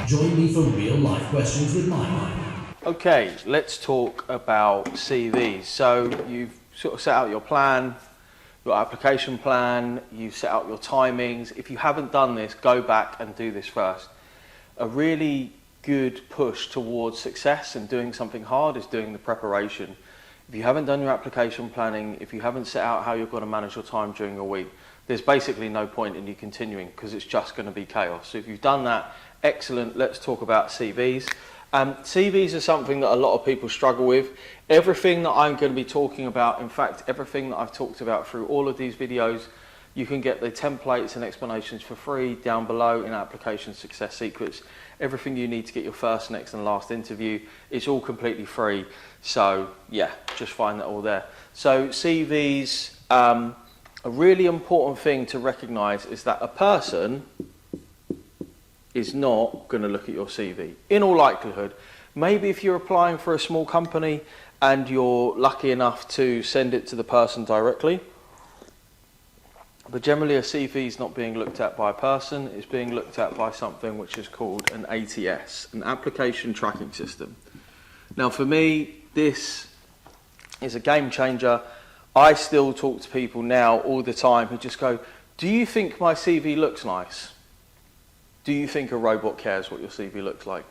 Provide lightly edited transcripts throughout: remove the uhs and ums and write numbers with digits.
Join me for real life questions with Mike. Okay, let's talk about CVs. So you've sort of set out your plan, your application plan, you've set out your timings. If you haven't done this, go back and do this first. A really good push towards success and doing something hard is doing the preparation. If you haven't done your application planning, if you haven't set out how you're going to manage your time during your week, there's basically no point in you continuing because it's just going to be chaos. So if you've done that, excellent. Let's talk about CVs. CVs are something that a lot of people struggle with. Everything that I'm going to be talking about, in fact, everything that I've talked about through all of these videos, you can get the templates and explanations for free down below in Application Success Secrets. Everything you need to get your first, next and last interview, it's all completely free. So yeah, just find that all there. So CVs, a really important thing to recognize is that a person is not going to look at your CV. In all likelihood, maybe if you're applying for a small company and you're lucky enough to send it to the person directly, but generally a CV is not being looked at by a person, it's being looked at by something which is called an ATS, an application tracking system. Now for me, this is a game changer. I still talk to people now all the time who just go, do you think my CV looks nice? Do you think a robot cares what your CV looks like?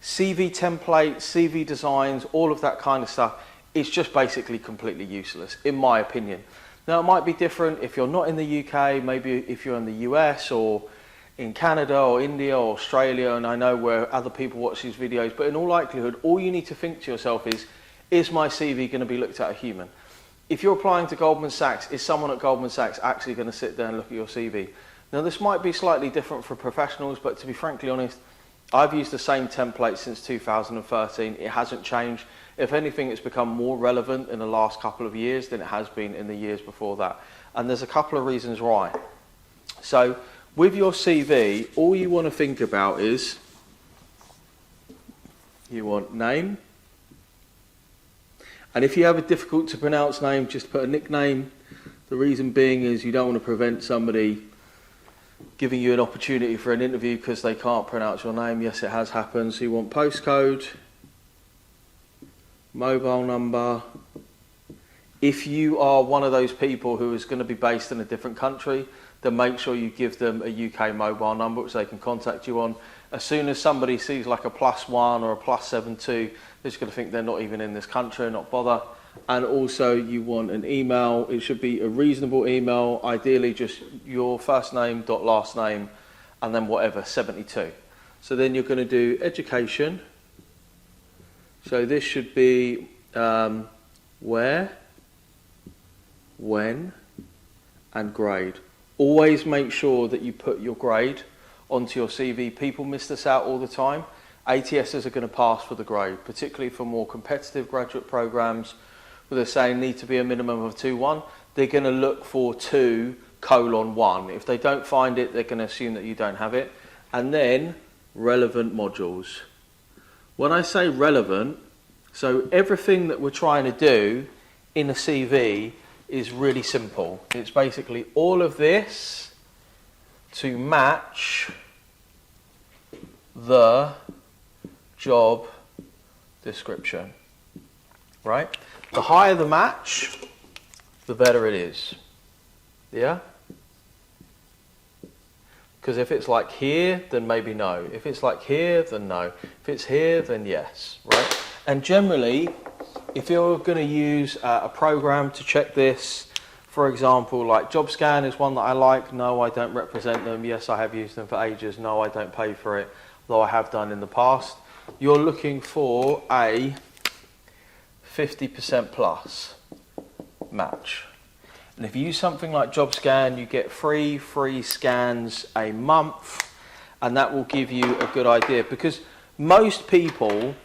CV templates, CV designs, all of that kind of stuff, it's just basically completely useless, in my opinion. Now, it might be different if you're not in the UK, maybe if you're in the US or in Canada or India or Australia, and I know where other people watch these videos, but in all likelihood, all you need to think to yourself is my CV going to be looked at a human? If you're applying to Goldman Sachs, is someone at Goldman Sachs actually going to sit there and look at your CV? Now this might be slightly different for professionals, but to be frankly honest, I've used the same template since 2013. It hasn't changed. If anything, it's become more relevant in the last couple of years than it has been in the years before that. And there's a couple of reasons why. So with your CV, all you want to think about is you want name. And if you have a difficult to pronounce name, just put a nickname. The reason being is you don't want to prevent somebody giving you an opportunity for an interview because they can't pronounce your name. Yes, it has happened. So you want postcode, mobile number. If you are one of those people who is going to be based in a different country, then make sure you give them a UK mobile number which they can contact you on. As soon as somebody sees like a +1 or a +72, they're just going to think they're not even in this country and not bother. And also you want an email. It should be a reasonable email, ideally just your first name dot last name and then whatever, 72. So then you're going to do education. So this should be where, when and grade. Always make sure that you put your grade onto your CV. People miss this out all the time. ATSs are going to pass for the grade, particularly for more competitive graduate programs where they're saying need to be a minimum of 2-1. They're going to look for 2:1. If they don't find it, they're going to assume that you don't have it. And then relevant modules. When I say relevant, so everything that we're trying to do in a CV is really simple. It's basically all of this to match the job description, right? The higher the match, the better it is, yeah? Because if it's like here, then maybe no. If it's like here, then no. If it's here, then yes, right? And generally, if you're going to use a program to check this, for example, like JobScan is one that I like. No, I don't represent them. Yes, I have used them for ages. No, I don't pay for it, though I have done in the past. You're looking for a 50% plus match. And if you use something like JobScan, you get free scans a month, and that will give you a good idea, because most people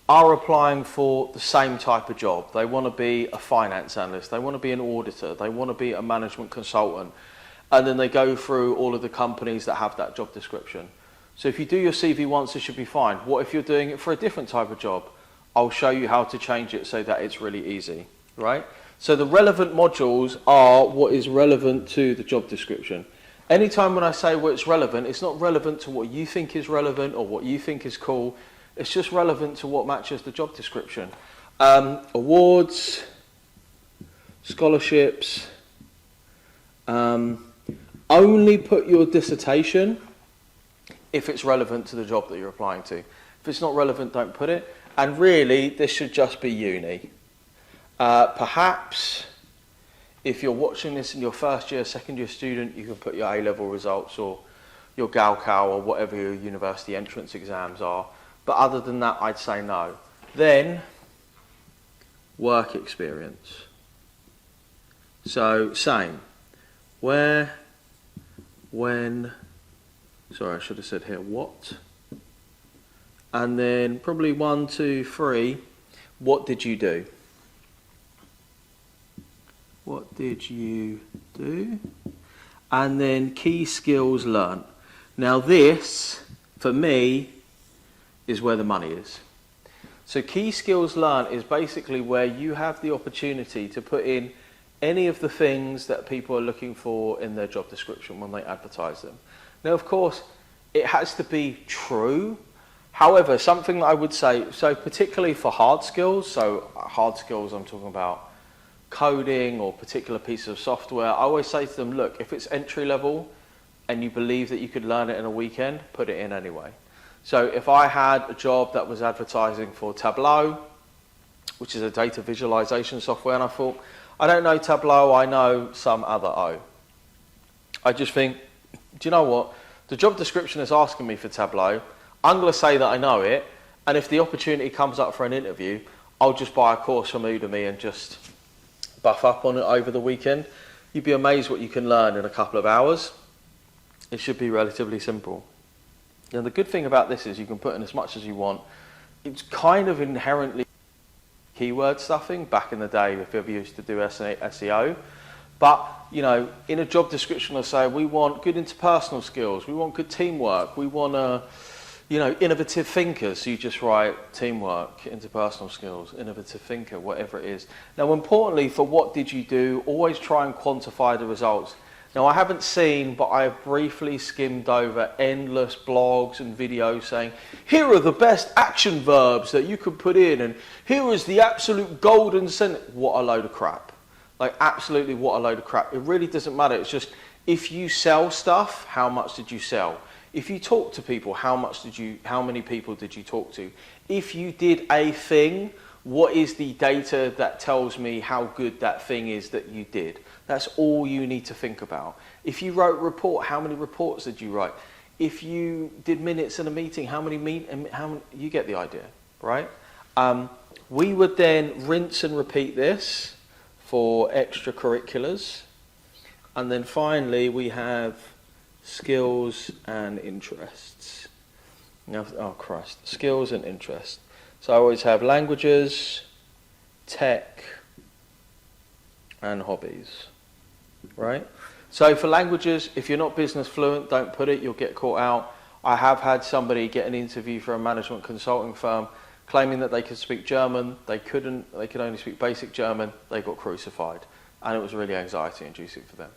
are applying for the same type of job. They want to be a finance analyst, they want to be an auditor, they want to be a management consultant, and then they go through all of the companies that have that job description. So if you do your CV once, it should be fine. What if you're doing it for a different type of job? I'll show you how to change it so that it's really easy, right? So the relevant modules are what is relevant to the job description. Anytime when I say well, it's relevant, it's not relevant to what you think is relevant or what you think is cool. It's just relevant to what matches the job description. Awards, scholarships, only put your dissertation if it's relevant to the job that you're applying to. If it's not relevant, don't put it. And really, this should just be uni. Perhaps, if you're watching this in your first year, second year student, you can put your A-level results or your Gaokao or whatever your university entrance exams are. But other than that, I'd say no. Then, work experience. So, same. Where, when, sorry, I should have said here, what? And then probably 1, 2, 3, what did you do? What did you do? And then key skills learnt. Now this, for me, is where the money is. So key skills learnt is basically where you have the opportunity to put in any of the things that people are looking for in their job description when they advertise them. Now, of course, it has to be true. However, something that I would say, so particularly for hard skills, so hard skills I'm talking about coding or particular pieces of software, I always say to them, look, if it's entry level and you believe that you could learn it in a weekend, put it in anyway. So if I had a job that was advertising for Tableau, which is a data visualization software, and I thought, I don't know Tableau, I know some other O. I just think, do you know what? The job description is asking me for Tableau. I'm going to say that I know it, and if the opportunity comes up for an interview, I'll just buy a course from Udemy and just buff up on it over the weekend. You'd be amazed what you can learn in a couple of hours. It should be relatively simple. And the good thing about this is you can put in as much as you want. It's kind of inherently keyword stuffing back in the day if you ever used to do SEO. But, you know, in a job description, they'll say we want good interpersonal skills, we want good teamwork, we want innovative thinkers. So you just write teamwork, interpersonal skills, innovative thinker, whatever it is. Now, importantly, for what did you do, always try and quantify the results. Now, I haven't seen, but I have briefly skimmed over endless blogs and videos saying, here are the best action verbs that you could put in, and here is the absolute golden sentence. What a load of crap. Like, absolutely what a load of crap. It really doesn't matter. It's just, if you sell stuff, how much did you sell? If you talk to people, how many people did you talk to? If you did a thing, what is the data that tells me how good that thing is that you did? That's all you need to think about. If you wrote a report, how many reports did you write? If you did minutes in a meeting, how many you get the idea, right? We would then rinse and repeat this for extracurriculars. And then finally, we have skills and interests. Now, oh Christ, skills and interests. So I always have languages, tech, and hobbies, right? So for languages, if you're not business fluent, don't put it, you'll get caught out. I have had somebody get an interview for a management consulting firm claiming that they could speak German. They couldn't, they could only speak basic German. They got crucified, and it was really anxiety inducing for them.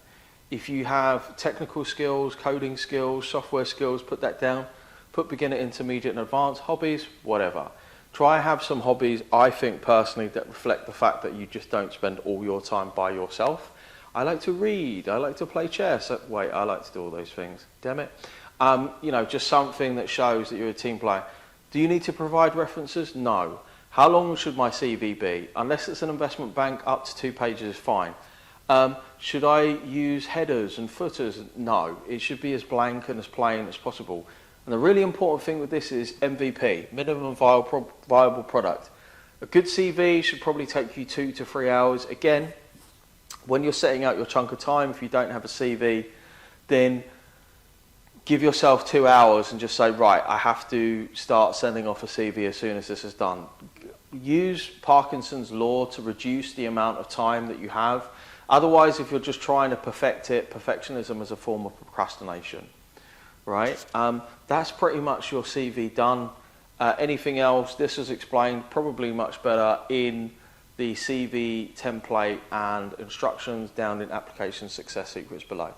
If you have technical skills, coding skills, software skills, put that down. Put beginner, intermediate, and advanced. Hobbies, whatever. Try and have some hobbies, I think personally, that reflect the fact that you just don't spend all your time by yourself. I like to read, I like to play chess. Wait, I like to do all those things, damn it. Just something that shows that you're a team player. Do you need to provide references? No. How long should my CV be? Unless it's an investment bank, up to 2 pages is fine. Should I use headers and footers? No. It should be as blank and as plain as possible. And the really important thing with this is MVP, minimum viable product. A good CV should probably take you 2 to 3 hours. Again, when you're setting out your chunk of time, if you don't have a CV, then give yourself 2 hours and just say, right, I have to start sending off a CV as soon as this is done. Use Parkinson's law to reduce the amount of time that you have. Otherwise, if you're just trying to perfect it, perfectionism is a form of procrastination, right? That's pretty much your CV done. Anything else, this is explained probably much better in the CV template and instructions down in Application Success Secrets below.